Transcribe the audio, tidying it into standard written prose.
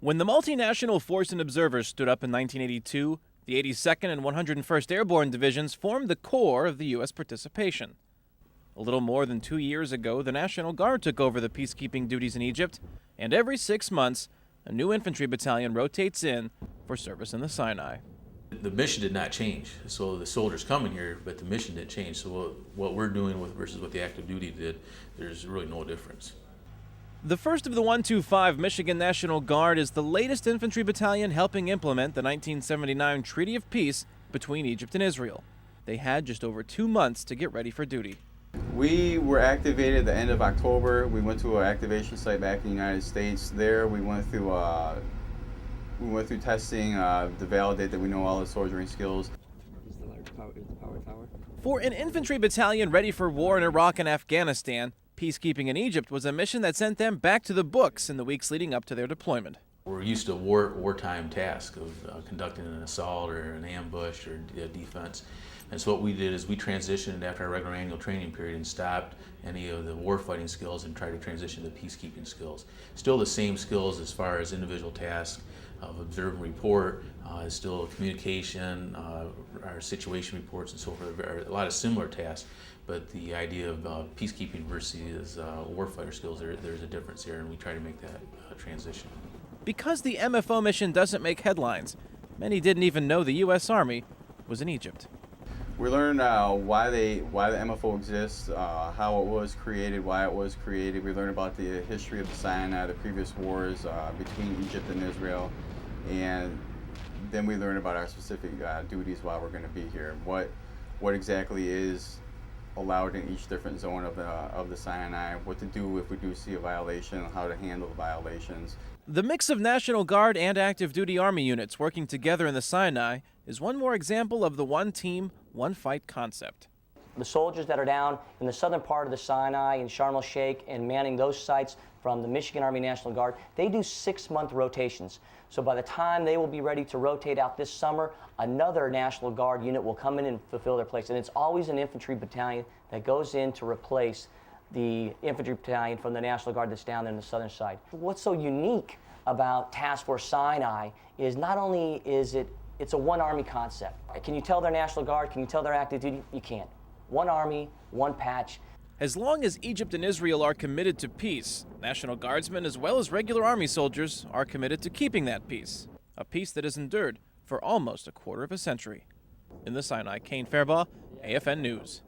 When the multinational force and observers stood up in 1982, the 82nd and 101st Airborne Divisions formed the core of the U.S. participation. A little more than 2 years ago, the National Guard took over the peacekeeping duties in Egypt, and every 6 months, a new infantry battalion rotates in for service in the Sinai. The mission did not change, so the soldiers coming here, but the mission didn't change. So what we're doing versus what the active duty did, there's really no difference. The first of the 125 Michigan National Guard is the latest infantry battalion helping implement the 1979 Treaty of Peace between Egypt and Israel. They had just over 2 months to get ready for duty. We were activated at the end of October. We went to an activation site back in the United States. There we went through testing to validate that we know all the soldiering skills. For an infantry battalion ready for war in Iraq and Afghanistan, peacekeeping in Egypt was a mission that sent them back to the books in the weeks leading up to their deployment. We're used to wartime task of conducting an assault or an ambush or defense. And so what we did is we transitioned after our regular annual training period and stopped any of the warfighting skills and tried to transition to peacekeeping skills. Still the same skills as far as individual tasks of observe and report, is still communication, our situation reports and so forth, are a lot of similar tasks, but the idea of peacekeeping versus warfighter skills, there's a difference here, and we try to make that transition. Because the MFO mission doesn't make headlines, many didn't even know the U.S. Army was in Egypt. We learned why the MFO exists, how it was created, why it was created. We learned about the history of the Sinai, the previous wars between Egypt and Israel, and then we learned about our specific duties while we're going to be here. What exactly is allowed in each different zone of the Sinai, what to do if we do see a violation, how to handle the violations. The mix of National Guard and active duty Army units working together in the Sinai is one more example of the one team, one fight concept. The soldiers that are down in the southern part of the Sinai in Sharm el-Sheikh and manning those sites from the Michigan Army National Guard, they do 6-month rotations. So by the time they will be ready to rotate out this summer, another National Guard unit will come in and fulfill their place. And it's always an infantry battalion that goes in to replace the infantry battalion from the National Guard that's down there on the southern side. What's so unique about Task Force Sinai is not only is it's a one Army concept. Can you tell they're National Guard? Can you tell they're active duty? You can't. One Army, one patch. As long as Egypt and Israel are committed to peace, National Guardsmen as well as regular Army soldiers are committed to keeping that peace, a peace that has endured for almost a quarter of a century. In the Sinai, Kane Fairbaugh, AFN News.